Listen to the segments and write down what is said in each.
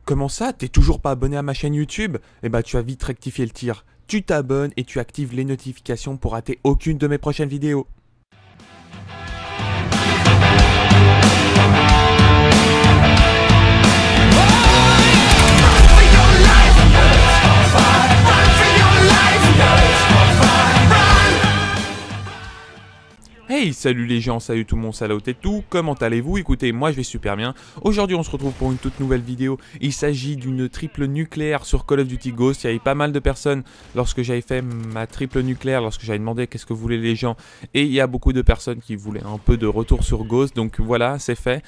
Comment ça? T'es toujours pas abonné à ma chaîne YouTube? Eh bah tu vas vite rectifier le tir. Tu t'abonnes et tu actives les notifications pour rater aucune de mes prochaines vidéos. Hey, salut les gens, salut tout le monde, salut et tout, comment allez-vous? Écoutez, moi je vais super bien. Aujourd'hui on se retrouve pour une toute nouvelle vidéo. Il s'agit d'une triple nucléaire sur Call of Duty Ghost. Il y avait pas mal de personnes lorsque j'avais fait ma triple nucléaire, lorsque j'avais demandé qu'est-ce que voulaient les gens. Et il y a beaucoup de personnes qui voulaient un peu de retour sur Ghost, donc voilà, c'est fait.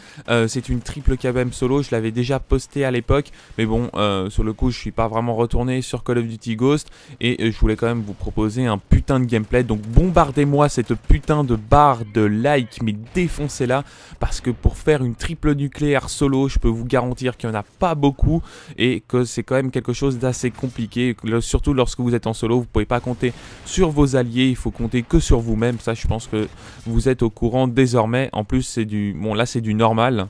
C'est une triple KBM solo, je l'avais déjà posté à l'époque. Mais bon, sur le coup je suis pas vraiment retourné sur Call of Duty Ghost. Et je voulais quand même vous proposer un putain de gameplay. Donc bombardez-moi cette putain de barre de like, mais défoncez-la, parce que pour faire une triple nucléaire solo, je peux vous garantir qu'il n'y en a pas beaucoup et que c'est quand même quelque chose d'assez compliqué, surtout lorsque vous êtes en solo. Vous pouvez pas compter sur vos alliés, il faut compter que sur vous-même. Ça, je pense que vous êtes au courant désormais. En plus, c'est du bon, là c'est du normal,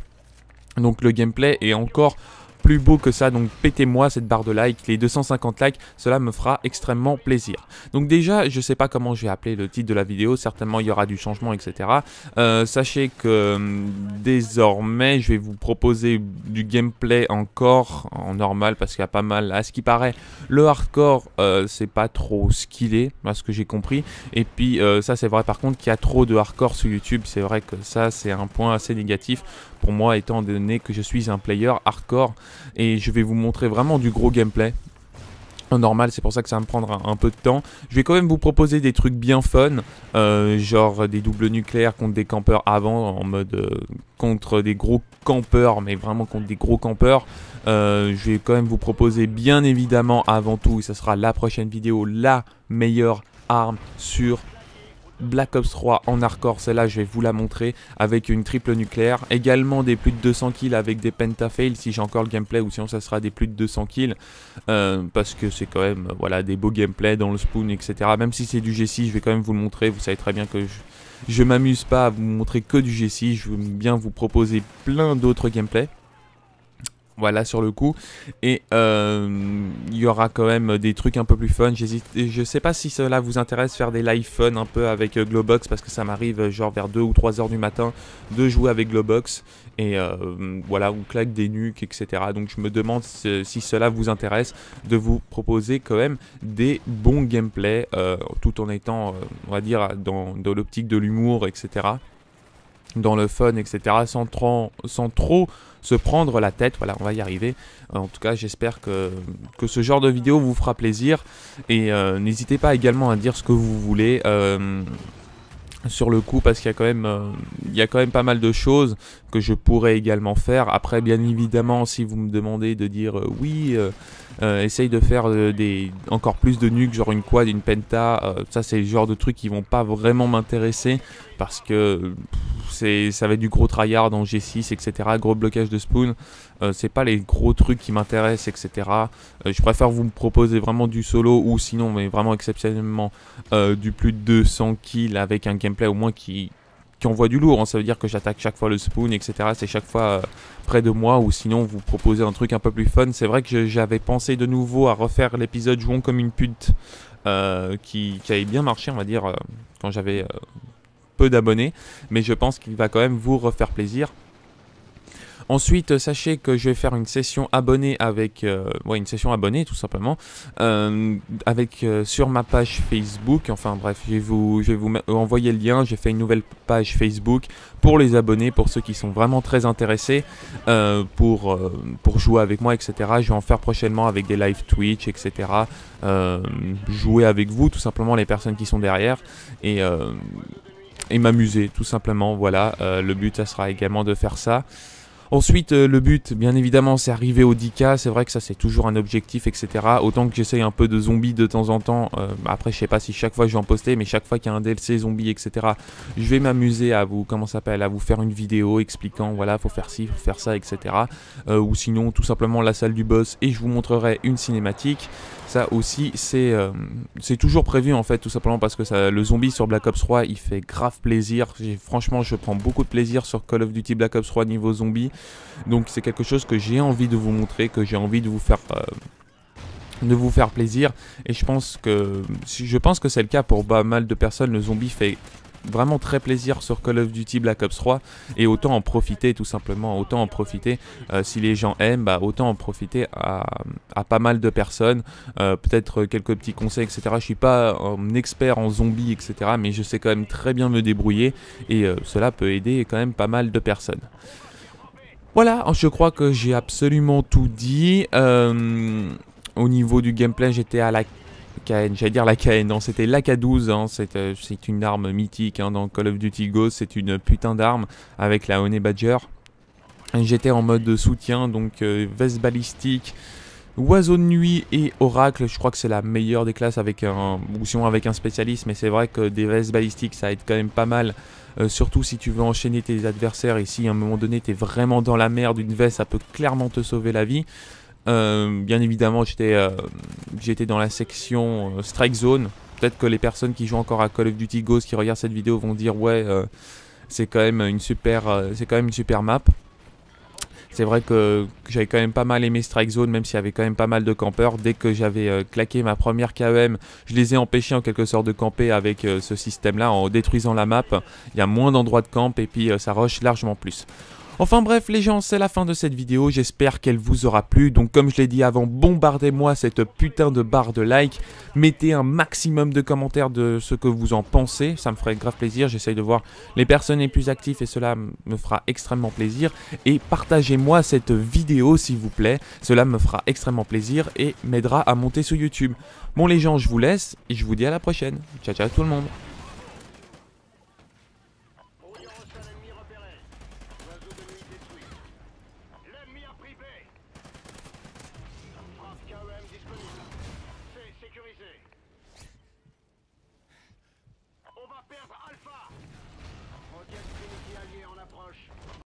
donc le gameplay est encore plus beau que ça. Donc pétez-moi cette barre de like, les 250 likes, cela me fera extrêmement plaisir. Donc déjà, je sais pas comment je vais appeler le titre de la vidéo, certainement il y aura du changement, etc. Sachez que désormais, je vais vous proposer du gameplay encore en normal, parce qu'il y a pas mal, à ce qui paraît, le hardcore, c'est pas trop skillé, à ce que j'ai compris. Et puis ça c'est vrai par contre qu'il y a trop de hardcore sur YouTube, c'est vrai que ça c'est un point assez négatif pour moi, étant donné que je suis un player hardcore. Et je vais vous montrer vraiment du gros gameplay normal, c'est pour ça que ça va me prendre un peu de temps. Je vais quand même vous proposer des trucs bien fun, genre des doubles nucléaires contre des campeurs avant, en mode contre des gros campeurs, mais vraiment contre des gros campeurs. Je vais quand même vous proposer, bien évidemment, avant tout, et ça sera la prochaine vidéo, la meilleure arme sur Black Ops 3 en hardcore. Celle-là je vais vous la montrer avec une triple nucléaire, également des plus de 200 kills avec des pentafails si j'ai encore le gameplay, ou sinon ça sera des plus de 200 kills, parce que c'est quand même voilà, des beaux gameplays dans le spawn, etc. Même si c'est du G6, je vais quand même vous le montrer. Vous savez très bien que je m'amuse pas à vous montrer que du G6, je veux bien vous proposer plein d'autres gameplays. Voilà, sur le coup. Et il y aura quand même des trucs un peu plus fun. Je sais pas si cela vous intéresse, faire des live fun un peu avec Globox, parce que ça m'arrive genre vers 2 ou 3 heures du matin de jouer avec Globox. Et voilà, on claque des nuques, etc. Donc je me demande si cela vous intéresse, de vous proposer quand même des bons gameplays, tout en étant, on va dire, dans l'optique de l'humour, etc. Dans le fun, etc. Sans trop se prendre la tête. Voilà, on va y arriver. En tout cas, j'espère que ce genre de vidéo vous fera plaisir. Et n'hésitez pas également à dire ce que vous voulez sur le coup, parce qu'il y a quand même pas mal de choses que je pourrais également faire. Après, bien évidemment, si vous me demandez de dire oui, essaye de faire encore plus de nukes, genre une quad, une penta, ça c'est le genre de trucs qui vont pas vraiment m'intéresser, parce que ça va être du gros tryhard en G6, etc. Gros blocage de spawn, c'est pas les gros trucs qui m'intéressent, etc. Je préfère vous proposer vraiment du solo, ou sinon, mais vraiment exceptionnellement, du plus de 200 kills avec un gameplay au moins qui envoie du lourd, hein. Ça veut dire que j'attaque chaque fois le spawn, etc. C'est chaque fois près de moi, ou sinon vous proposez un truc un peu plus fun. C'est vrai que j'avais pensé de nouveau à refaire l'épisode Jouons comme une pute, qui avait bien marché, on va dire, quand j'avais peu d'abonnés, mais je pense qu'il va quand même vous refaire plaisir. Ensuite, sachez que je vais faire une session abonnée avec, une session abonnée tout simplement, sur ma page Facebook. Enfin bref, je vais vous envoyer le lien. J'ai fait une nouvelle page Facebook pour les abonnés, pour ceux qui sont vraiment très intéressés pour jouer avec moi, etc. Je vais en faire prochainement avec des live Twitch, etc. Jouer avec vous, tout simplement, les personnes qui sont derrière, et m'amuser tout simplement. Voilà, le but ça sera également de faire ça. Ensuite, le but, bien évidemment, c'est arriver au 10K. C'est vrai que ça, c'est toujours un objectif, etc. Autant que j'essaye un peu de zombies de temps en temps. Après, je sais pas si chaque fois je vais en poster, mais chaque fois qu'il y a un DLC zombie, etc., je vais m'amuser à vous, à vous faire une vidéo expliquant, voilà, faut faire ci, faut faire ça, etc. Ou sinon, tout simplement, la salle du boss, et je vous montrerai une cinématique. Ça aussi, c'est toujours prévu en fait, tout simplement parce que le zombie sur Black Ops 3, il fait grave plaisir. Franchement, je prends beaucoup de plaisir sur Call of Duty Black Ops 3 niveau zombie. Donc c'est quelque chose que j'ai envie de vous montrer, que j'ai envie de vous faire plaisir. Et je pense que c'est le cas pour pas mal de personnes. Le zombie fait vraiment très plaisir sur Call of Duty Black Ops 3 et autant en profiter tout simplement, autant en profiter si les gens aiment, bah, autant en profiter à pas mal de personnes, peut-être quelques petits conseils, etc. Je suis pas un expert en zombies, etc. mais je sais quand même très bien me débrouiller et cela peut aider quand même pas mal de personnes. Voilà, je crois que j'ai absolument tout dit. Au niveau du gameplay, j'étais à la KN, j'allais dire la KN, non, c'était l'AK-12, hein, c'est une arme mythique hein, dans Call of Duty Ghost, c'est une putain d'arme avec la Honey Badger. J'étais en mode soutien, donc veste balistique, oiseau de nuit et oracle, je crois que c'est la meilleure des classes avec ou sinon avec un spécialiste, mais c'est vrai que des vestes balistiques ça aide quand même pas mal. Surtout si tu veux enchaîner tes adversaires et si à un moment donné tu es vraiment dans la merde, une veste ça peut clairement te sauver la vie. Bien évidemment j'étais dans la section Strike Zone. Peut-être que les personnes qui jouent encore à Call of Duty Ghost qui regardent cette vidéo vont dire ouais c'est quand même une super map. C'est vrai que j'avais quand même pas mal aimé Strike Zone, même s'il y avait quand même pas mal de campeurs. Dès que j'avais claqué ma première KEM, je les ai empêchés en quelque sorte de camper avec ce système-là, en détruisant la map. Il y a moins d'endroits de camp et puis ça rush largement plus. Enfin bref les gens, c'est la fin de cette vidéo, j'espère qu'elle vous aura plu. Donc comme je l'ai dit avant, bombardez-moi cette putain de barre de like. Mettez un maximum de commentaires de ce que vous en pensez, ça me ferait grave plaisir. J'essaye de voir les personnes les plus actives et cela me fera extrêmement plaisir. Et partagez-moi cette vidéo s'il vous plaît, cela me fera extrêmement plaisir et m'aidera à monter sur YouTube. Bon les gens, je vous laisse et je vous dis à la prochaine. Ciao ciao tout le monde.